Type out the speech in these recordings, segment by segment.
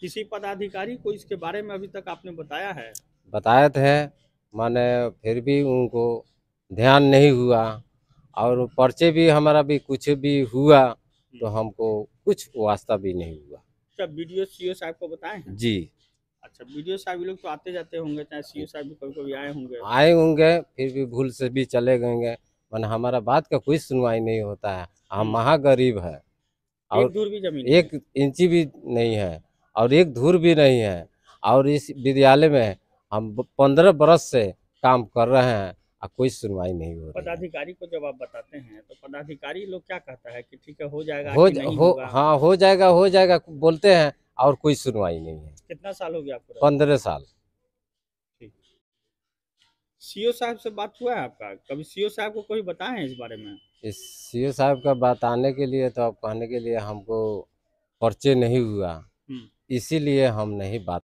किसी पदाधिकारी को इसके बारे में अभी तक आपने बताया है? बताए थे, माने फिर भी उनको ध्यान नहीं हुआ। और पर्चे भी हमारा भी कुछ भी हुआ तो हमको कुछ वास्ता भी नहीं हुआ। क्या बीडीओ सीओ साहब को बताए हैं? जी अच्छा, बीडीओ साहब ये लोग तो आते जाते होंगे, चाहे सीओ साहब भी कभी कभी आए होंगे। आए होंगे, फिर भी भूल से भी चले गएंगे। माने हमारा बात का कोई सुनवाई नहीं होता है। हम महागरीब है एक और दूर भी जमीन नहीं है। 1 इंची भी नहीं है और 1 धूर भी नहीं है। और इस विद्यालय में हम 15 बरस से काम कर रहे हैं और कोई सुनवाई नहीं हो रही है। पदाधिकारी को जब आप बताते हैं तो पदाधिकारी लोग क्या कहता है कि ठीक है हो जाएगा कि नहीं होगा? हाँ हो जाएगा बोलते हैं और कोई सुनवाई नहीं है। कितना साल हो गया आपको रहते? 15 साल। ठीक। सीओ साहब से बात हुआ है आपका? कभी सीओ साहब को कोई बताए हैं इस बारे में? इस सीओ साहब का बताने के लिए तो अब कहने के लिए हमको पर्चे नहीं हुआ, इसीलिए हम नहीं बात।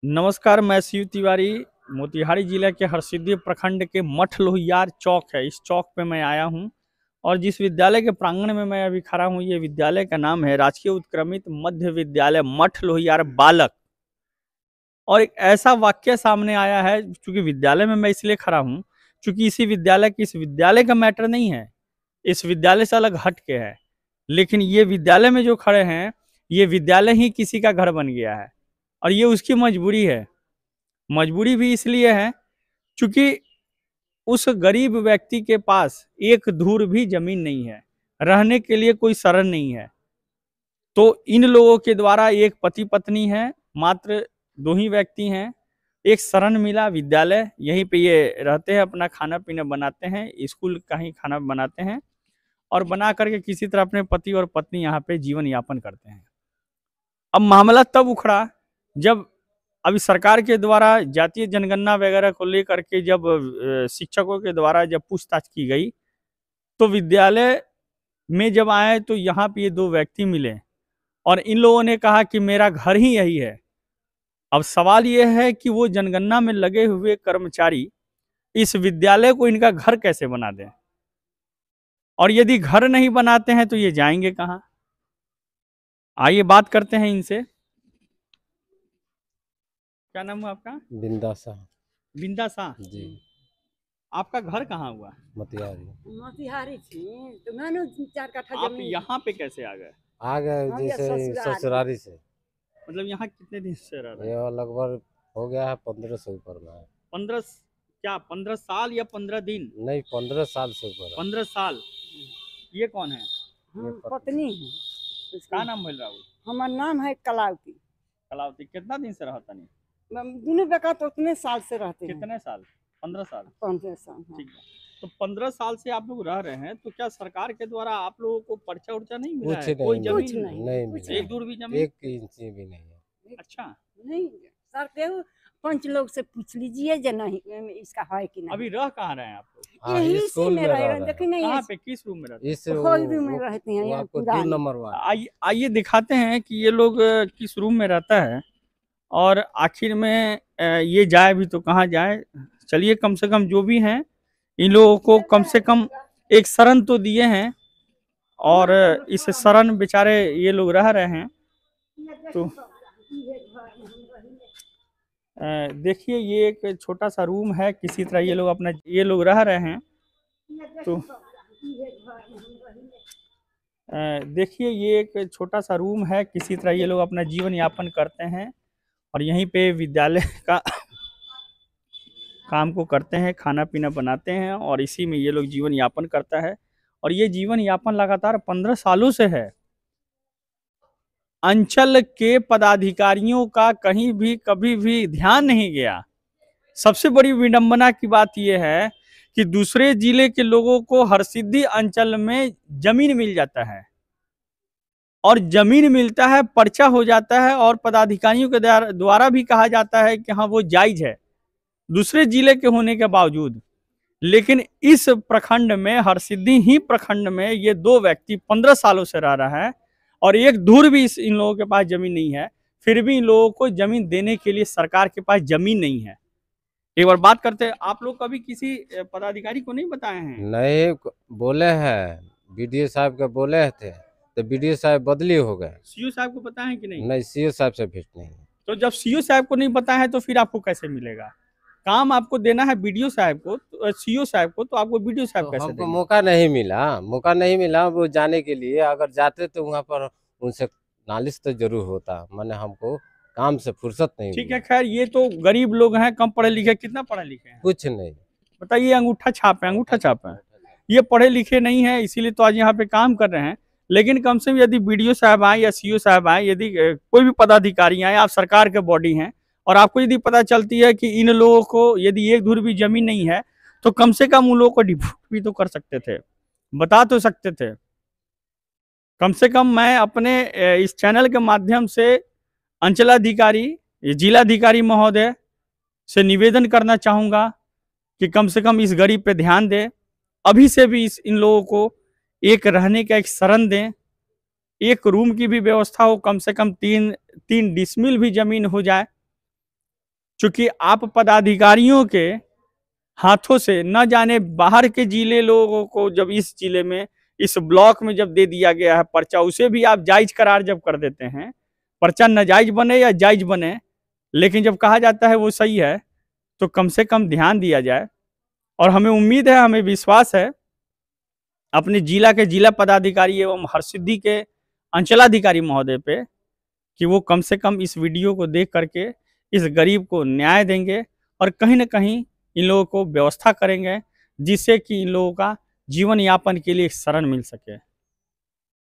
नमस्कार, मैं शिव तिवारी। मोतिहारी जिले के हरसिद्धि प्रखंड के मठ लोहियार चौक है, इस चौक पे मैं आया हूँ। और जिस विद्यालय के प्रांगण में मैं अभी खड़ा हूँ, ये विद्यालय का नाम है राजकीय उत्क्रमित मध्य विद्यालय मठ लोहियार बालक। और एक ऐसा वाक्य सामने आया है, चूंकि विद्यालय में मैं इसलिए खड़ा हूँ चूंकि इस विद्यालय का मैटर नहीं है, इस विद्यालय से अलग हट के है। लेकिन ये विद्यालय में जो खड़े हैं, ये विद्यालय ही किसी का घर बन गया है और ये उसकी मजबूरी है। मजबूरी भी इसलिए है क्योंकि उस गरीब व्यक्ति के पास 1 धूर भी जमीन नहीं है, रहने के लिए कोई शरण नहीं है। तो इन लोगों के द्वारा एक पति पत्नी है, मात्र 2 ही व्यक्ति हैं। एक शरण मिला विद्यालय, यहीं पे ये रहते हैं, अपना खाना पीना बनाते हैं, स्कूल का ही खाना बनाते हैं और बना करके किसी तरह अपने पति और पत्नी यहाँ पे जीवन यापन करते हैं। अब मामला तब उखड़ा जब अभी सरकार के द्वारा जातीय जनगणना वगैरह को लेकर के जब शिक्षकों के द्वारा जब पूछताछ की गई, तो विद्यालय में जब आए तो यहाँ पे ये 2 व्यक्ति मिले और इन लोगों ने कहा कि मेरा घर ही यही है। अब सवाल ये है कि वो जनगणना में लगे हुए कर्मचारी इस विद्यालय को इनका घर कैसे बना दें, और यदि घर नहीं बनाते हैं तो ये जाएंगे कहाँ? आइए बात करते हैं इनसे। क्या नाम है आपका? बिंदा शाह। बिंदा शाह जी। आपका घर कहाँ हुआ? मोतिहारी। मोतिहारी थी तो मैंने 4 कट्ठा आप जमीन। यहाँ पे कैसे आ गए? आ गए हम ये जैसे ससुरारी। ससुरारी से। मतलब यहाँ कितने दिन से रह रहे हैं? ये लगभग हो गया है 15 से ऊपर में है। 15 क्या 15 साल या 15 दिन? नहीं, 15 साल से ऊपर है। 15 साल। ये कौन है? हम पत्नी है क्या उसका। नाम भइल राहुल? हमार नाम है कलावती। कलावती कितना दिन से रहता नहीं? दोनों बेका तो उतने साल से रहते हैं। कितने साल? 15 साल। 15 साल। हाँ। ठीक है। तो 15 साल से आप लोग रह रहे हैं, तो क्या सरकार के द्वारा आप लोगों को पर्चा उर्चा नहीं मिला कुछ है? कोई नहीं, जमीन कुछ नहीं, नहीं कुछ मिला। 1 दूर भी जमीन? 1 इंची भी नहीं है। अच्छा, नहीं सर, केहू 5 लोग से पूछ लीजिए जे नहीं इसका है कि नहीं। अभी रह कहाँ रहे हैं आप लोग? हाँ, यही इस स्कूल में में रह रहेगा, रहे देखी हैं। नहीं कहाँ है। पे किस रूम में रहते हैं? इस हॉल भी में रहते हैं वो यहाँ आपको 2 पुरानी। नंबर वाला। आइए दिखाते हैं कि ये लोग किस रूम में रहता है और आखिर में ये जाए भी तो कहाँ जाए। चलिए, कम से कम जो भी हैं इन लोगों को कम से कम एक शरण तो दिए हैं और इस शरण बेचारे ये लोग रह रहे हैं। तो देखिए, ये एक छोटा सा रूम है, किसी तरह ये लोग रह रहे हैं। तो देखिए, ये एक छोटा सा रूम है, किसी तरह ये लोग अपना जीवन यापन करते हैं और यहीं पे विद्यालय का काम को करते हैं, खाना पीना बनाते हैं और इसी में ये लोग जीवन यापन करता है। और ये जीवन यापन लगातार 15 सालों से है। अंचल के पदाधिकारियों का कहीं भी कभी भी ध्यान नहीं गया। सबसे बड़ी विडंबना की बात यह है कि दूसरे जिले के लोगों को हरसिद्धि अंचल में जमीन मिल जाता है और जमीन मिलता है, पर्चा हो जाता है और पदाधिकारियों के द्वारा भी कहा जाता है कि हाँ वो जायज है, दूसरे जिले के होने के बावजूद। लेकिन इस प्रखंड में, हरसिद्धि ही प्रखंड में, ये 2 व्यक्ति 15 सालों से रह रहा है और 1 धूर भी इन लोगों के पास जमीन नहीं है। फिर भी इन लोगों को जमीन देने के लिए सरकार के पास जमीन नहीं है। एक बार बात करते हैं, आप लोग कभी किसी पदाधिकारी को नहीं बताए हैं? नहीं बोले हैं, बीडीओ साहब के बोले थे तो बीडीओ साहब बदली हो गए। सीओ साहब को पता है कि नहीं? नहीं, सीओ साहब से भेंट नहीं। तो जब सीओ साहब को नहीं पता है तो फिर आपको कैसे मिलेगा? काम आपको देना है बीडीओ साहब को, तो सीओ साहब को, तो आपको बीडीओ साहब तो कैसे हमको देंगे? मौका नहीं मिला वो जाने के लिए। अगर जाते तो वहाँ पर उनसे नालिश तो जरूर होता, मैंने हमको काम से फुर्सत नहीं ठीक है, मिला। खैर ये तो गरीब लोग हैं, कम पढ़े लिखे। कितना पढ़े लिखे हैं कुछ नहीं। बताइए? अंगूठा छाप है, अंगूठा छाप है। ये पढ़े लिखे नहीं है, इसीलिए तो आज यहाँ पे काम कर रहे हैं। लेकिन कम से कम यदि बीडीओ साहब आए या सीओ साहब आए, यदि कोई भी पदाधिकारी आए, आप सरकार के बॉडी हैं, और आपको यदि पता चलती है कि इन लोगों को यदि एक धुर भी जमीन नहीं है, तो कम से कम उन लोगों को डिपोट भी तो कर सकते थे, बता तो सकते थे। कम से कम मैं अपने इस चैनल के माध्यम से अंचलाधिकारी, जिलाधिकारी महोदय से निवेदन करना चाहूँगा कि कम से कम इस गरीब पे ध्यान दें। अभी से भी इन लोगों को एक रहने का एक शरण दें, एक रूम की भी व्यवस्था हो, कम से कम 3 डिसमिल भी जमीन हो जाए। चूंकि आप पदाधिकारियों के हाथों से न जाने बाहर के जिले लोगों को जब इस जिले में, इस ब्लॉक में जब दे दिया गया है पर्चा, उसे भी आप जायज करार जब कर देते हैं, पर्चा नाजायज बने या जायज बने, लेकिन जब कहा जाता है वो सही है, तो कम से कम ध्यान दिया जाए। और हमें उम्मीद है, हमें विश्वास है अपने जिला के जिला पदाधिकारी एवं हरसिद्धि के अंचलाधिकारी महोदय पे कि वो कम से कम इस वीडियो को देख करके इस गरीब को न्याय देंगे और कहीं ना कहीं इन लोगों को व्यवस्था करेंगे, जिससे कि इन लोगों का जीवन यापन के लिए एक शरण मिल सके।